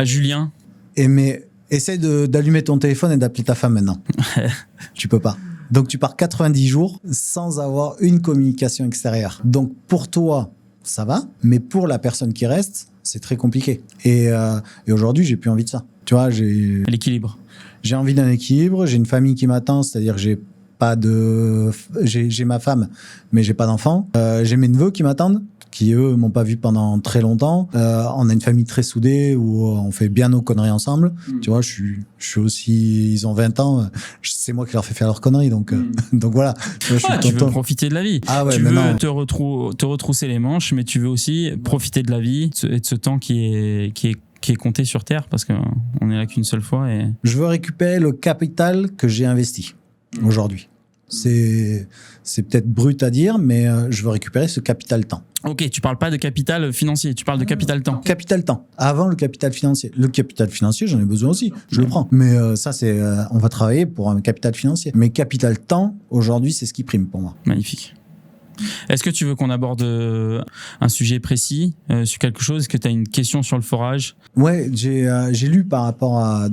Speaker 1: Julien.
Speaker 2: Mais essaye d'allumer ton téléphone et d'appeler ta femme maintenant. Tu peux pas. Donc, tu pars 90 jours sans avoir une communication extérieure. Donc, pour toi, ça va, mais pour la personne qui reste, c'est très compliqué. Et aujourd'hui, j'ai plus envie de ça. Tu vois,
Speaker 1: l'équilibre.
Speaker 2: J'ai envie d'un équilibre. J'ai une famille qui m'attend, c'est-à-dire que j'ai ma femme, mais j'ai pas d'enfants. J'ai mes neveux qui m'attendent, qui eux m'ont pas vu pendant très longtemps. On a une famille très soudée où on fait bien nos conneries ensemble. Tu vois, je suis aussi, ils ont 20 ans, c'est moi qui leur fais faire leurs conneries, donc voilà.
Speaker 1: Tu veux profiter de la vie.
Speaker 2: Ah ouais,
Speaker 1: tu veux te retrousser les manches, mais tu veux aussi profiter de la vie et de ce temps qui est compté sur Terre, parce qu'on est là qu'une seule fois. Et...
Speaker 2: Je veux récupérer le capital que j'ai investi aujourd'hui. C'est peut-être brut à dire, mais je veux récupérer ce capital temps.
Speaker 1: Ok, tu parles pas de capital financier, tu parles de capital temps.
Speaker 2: Capital temps, avant le capital financier. Le capital financier, j'en ai besoin aussi, je le prends. Mais ça, on va travailler pour un capital financier. Mais capital temps, aujourd'hui, c'est ce qui prime pour moi.
Speaker 1: Magnifique. Est-ce que tu veux qu'on aborde un sujet précis sur quelque chose? Est-ce que tu as une question sur le forage?
Speaker 2: Ouais, j'ai lu par rapport à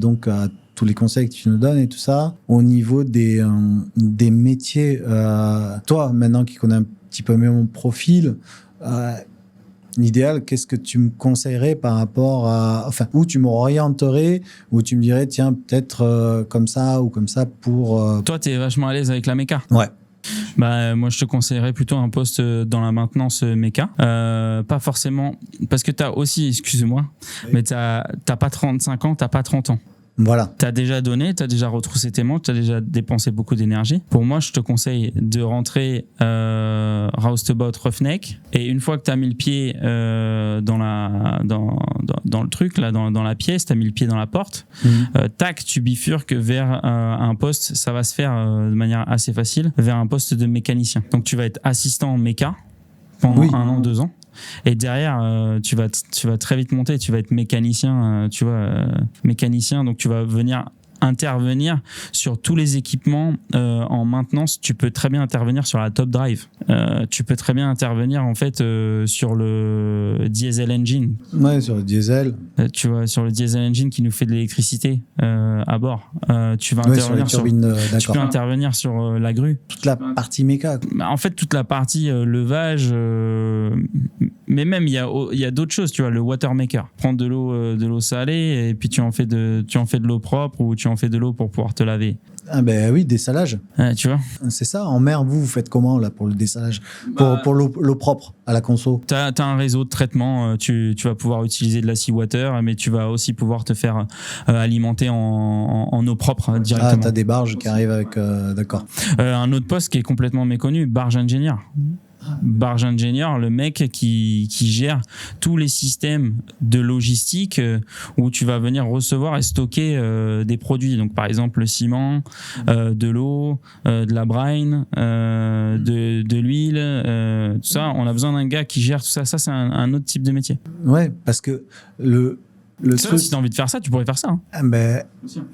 Speaker 2: tous les conseils que tu nous donnes et tout ça, au niveau des métiers. Toi, maintenant qui connais un petit peu mieux mon profil, l'idéal, qu'est-ce que tu me conseillerais par rapport à... Enfin, où tu m'orienterais, où tu me dirais, tiens, peut-être comme ça ou comme ça pour...
Speaker 1: Toi, tu es vachement à l'aise avec la méca.
Speaker 2: Ouais.
Speaker 1: Moi, je te conseillerais plutôt un poste dans la maintenance méca. Pas forcément... Parce que tu as aussi, excuse-moi, mais tu n'as pas 35 ans, tu n'as pas 30 ans.
Speaker 2: Voilà.
Speaker 1: Tu as déjà donné, tu as déjà retroussé tes manches, tu as déjà dépensé beaucoup d'énergie. Pour moi, je te conseille de rentrer Roustabout Roughneck, et une fois que tu as mis le pied dans le truc, là, dans la pièce, tu as mis le pied dans la porte, tac, tu bifurques vers un poste, ça va se faire de manière assez facile, vers un poste de mécanicien. Donc tu vas être assistant méca pendant 1 an, 2 ans. Et derrière, tu vas très vite monter, tu vas être mécanicien, mécanicien, donc tu vas venir intervenir sur tous les équipements en maintenance. Tu peux très bien intervenir sur la top drive, tu peux très bien intervenir en fait sur le diesel engine.
Speaker 2: Ouais, sur le diesel.
Speaker 1: Tu vois, sur le diesel engine qui nous fait de l'électricité à bord. Tu vas intervenir
Speaker 2: sur les turbines,
Speaker 1: tu peux intervenir sur la grue.
Speaker 2: Toute la partie méca.
Speaker 1: En fait, toute la partie levage, mais même il y a d'autres choses. Tu vois, le water maker. Prendre de l'eau salée et puis tu en fais de l'eau propre, ou tu en fais de l'eau pour pouvoir te laver.
Speaker 2: Ah ben oui, dessalage.
Speaker 1: Tu vois.
Speaker 2: C'est ça. En mer, vous faites comment là pour le dessalage, pour l'eau propre à la conso?
Speaker 1: T'as un réseau de traitement. Tu vas pouvoir utiliser de la seawater, mais tu vas aussi pouvoir te faire alimenter en eau propre directement.
Speaker 2: Ah, t'as des barges qui arrivent avec. D'accord.
Speaker 1: Un autre poste qui est complètement méconnu, barge ingénieur. barge ingénieur, le mec qui gère tous les systèmes de logistique où tu vas venir recevoir et stocker des produits. Donc par exemple le ciment, de l'eau, de la brine, de l'huile, tout ça. On a besoin d'un gars qui gère tout ça. Ça, c'est un autre type de métier.
Speaker 2: Ouais, parce que le truc...
Speaker 1: Si tu as envie de faire ça, tu pourrais faire ça. Hein.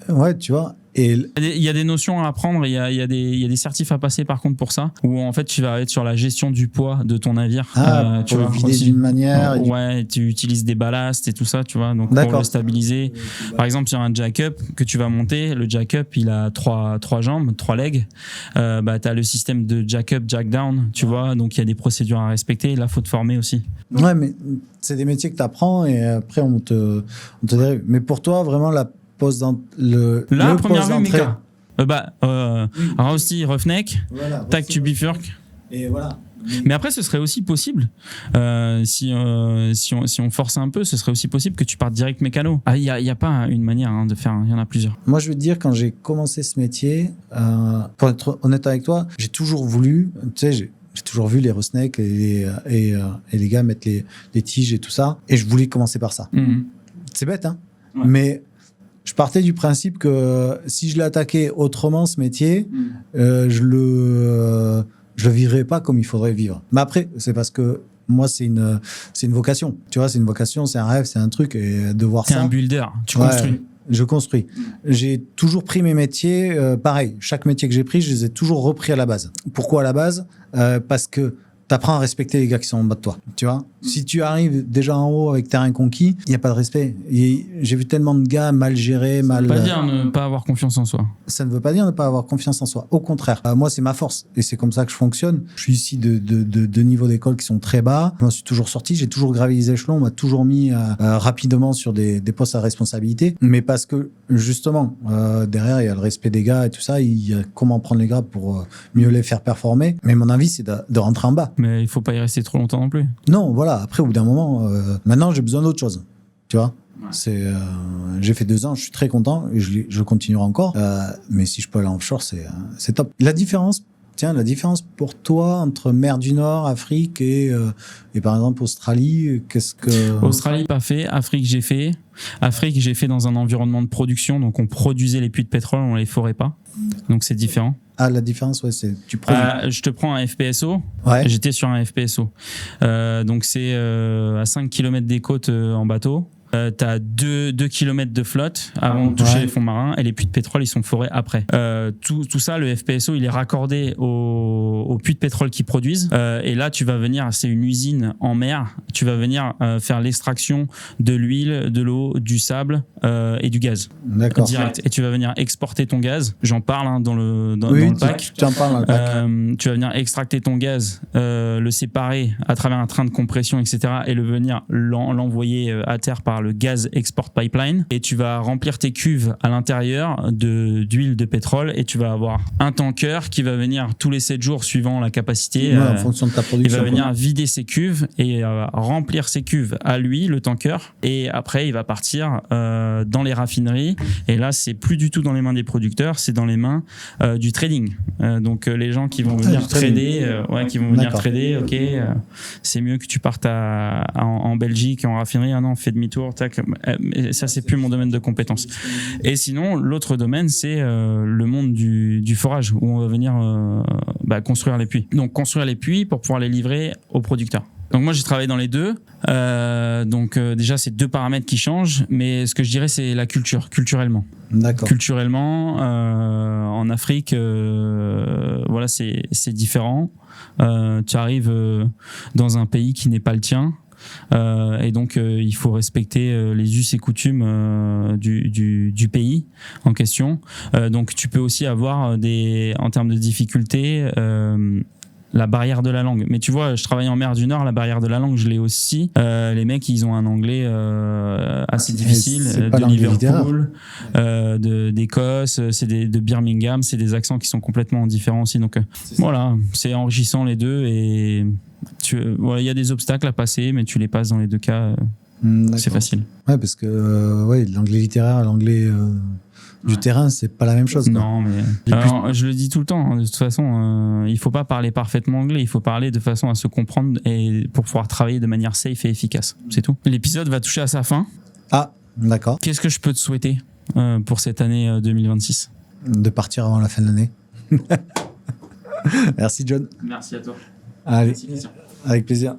Speaker 2: Ouais, tu vois. Et
Speaker 1: il y a des notions à apprendre, il y a des certifs à passer par contre pour ça, où en fait tu vas être sur la gestion du poids de ton navire.
Speaker 2: Tu vas vider d'une manière.
Speaker 1: Ouais, tu utilises des ballasts et tout ça, tu vois, donc pour le stabiliser. Par exemple, sur un jack-up que tu vas monter, le jack-up il a trois jambes, 3 legs. Tu as le système de jack-up, jack-down, tu vois, donc il y a des procédures à respecter. Là, faut te former aussi.
Speaker 2: Ouais, mais c'est des métiers que tu apprends et après on te dérive. Mais pour toi, vraiment, la
Speaker 1: première vue, Mika. Rosti, roughneck, voilà, tac, tu bifurques.
Speaker 2: Et voilà.
Speaker 1: Mais après, ce serait aussi possible, si on force un peu, ce serait aussi possible que tu partes direct mécano. Il y a pas une manière de faire, il y en a plusieurs.
Speaker 2: Moi, je veux te dire, quand j'ai commencé ce métier, pour être honnête avec toi, j'ai toujours voulu, tu sais, j'ai toujours vu les roughneck et les gars mettre les tiges et tout ça, et je voulais commencer par ça. C'est bête, hein, ouais. Mais je partais du principe que si je l'attaquais autrement, ce métier, je le vivrais pas comme il faudrait vivre. Mais après, c'est parce que moi, c'est une vocation. Tu vois, c'est une vocation, c'est un rêve, c'est un truc. Et de voir ça.
Speaker 1: T'es un builder, tu construis.
Speaker 2: Je construis. J'ai toujours pris mes métiers, pareil. Chaque métier que j'ai pris, je les ai toujours repris à la base. Pourquoi à la base ? Parce que t'apprends à respecter les gars qui sont en bas de toi, tu vois. Si tu arrives déjà en haut avec terrain conquis, il n'y a pas de respect. Et j'ai vu tellement de gars mal gérés, mal...
Speaker 1: Ça ne veut pas dire ne pas avoir confiance en soi.
Speaker 2: Ça ne veut pas dire ne pas avoir confiance en soi. Au contraire, moi, c'est ma force. Et c'est comme ça que je fonctionne. Je suis ici de niveaux d'école qui sont très bas. Je m'en suis toujours sorti. J'ai toujours gravi les échelons. On m'a toujours mis rapidement sur des postes à responsabilité. Mais parce que, justement, derrière, il y a le respect des gars et tout ça. Il y a comment prendre les gars pour mieux les faire performer. Mais mon avis, c'est de rentrer en bas.
Speaker 1: Mais il faut pas y rester trop longtemps non plus.
Speaker 2: Non, voilà. Après, au bout d'un moment, maintenant, j'ai besoin d'autre chose. Tu vois, j'ai fait 2 ans, je suis très content et je continuerai encore. Mais si je peux aller en offshore, c'est top. La différence pour toi entre mer du Nord, Afrique et par exemple Australie, qu'est-ce que...
Speaker 1: Australie, pas fait. Afrique, j'ai fait. Afrique, j'ai fait dans un environnement de production. Donc, on produisait les puits de pétrole, on les forait pas. Donc, c'est différent.
Speaker 2: Ah, la différence, ouais, c'est tu produis.
Speaker 1: Je te prends un FPSO.
Speaker 2: Ouais.
Speaker 1: J'étais sur un FPSO. Donc, c'est à 5 km des côtes en bateau. T'as 2 km de flotte avant de toucher les fonds marins et les puits de pétrole ils sont forés après. Tout ça, le FPSO il est raccordé aux puits de pétrole qui produisent et là tu vas venir, c'est une usine en mer, tu vas venir faire l'extraction de l'huile, de l'eau, du sable et du gaz.
Speaker 2: D'accord.
Speaker 1: Direct. Et tu vas venir exporter ton gaz. J'en parle dans le pack.
Speaker 2: Tu en parles dans le pack.
Speaker 1: Tu vas venir extracter ton gaz, le séparer à travers un train de compression, etc. et le venir l'envoyer à terre par le gaz export pipeline et tu vas remplir tes cuves à l'intérieur d'huile de pétrole et tu vas avoir un tanker qui va venir tous les 7 jours suivant la capacité.
Speaker 2: En fonction de ta production.
Speaker 1: Il va venir vider ses cuves et remplir ses cuves à lui, le tanker, et après il va partir dans les raffineries et là c'est plus du tout dans les mains des producteurs, c'est dans les mains du trading. Donc les gens qui vont venir trader, trader, ok, c'est mieux que tu partes en Belgique en raffinerie, non, fais demi-tour. Ça c'est plus mon domaine de compétence. Et sinon l'autre domaine c'est le monde du forage où on va venir construire les puits. Donc construire les puits pour pouvoir les livrer aux producteurs. Donc moi j'ai travaillé dans les deux. Déjà c'est 2 paramètres qui changent, mais ce que je dirais c'est la culture, culturellement.
Speaker 2: D'accord.
Speaker 1: Culturellement, en Afrique, voilà c'est différent. Tu arrives dans un pays qui n'est pas le tien. Et donc il faut respecter les us et coutumes du pays en question. Donc tu peux aussi avoir en termes de difficultés la barrière de la langue. Mais tu vois, je travaille en mer du Nord, la barrière de la langue, je l'ai aussi. Les mecs, ils ont un anglais assez difficile, de Liverpool, d'Écosse, de Birmingham, c'est des accents qui sont complètement différents aussi. Donc voilà, c'est enrichissant les deux et il y a des obstacles à passer, mais tu les passes dans les 2 cas.
Speaker 2: D'accord.
Speaker 1: C'est facile.
Speaker 2: Ouais, parce que ouais, l'anglais littéraire et l'anglais du terrain, c'est pas la même chose. Quoi.
Speaker 1: Non, mais alors, je le dis tout le temps. Hein, de toute façon, il faut pas parler parfaitement anglais. Il faut parler de façon à se comprendre et pour pouvoir travailler de manière safe et efficace. C'est tout. L'épisode va toucher à sa fin.
Speaker 2: Ah, d'accord.
Speaker 1: Qu'est-ce que je peux te souhaiter pour cette année 2026 ?
Speaker 2: De partir avant la fin de l'année. Merci John.
Speaker 1: Merci à toi.
Speaker 2: Allez,
Speaker 1: Merci, Christian.
Speaker 2: avec plaisir.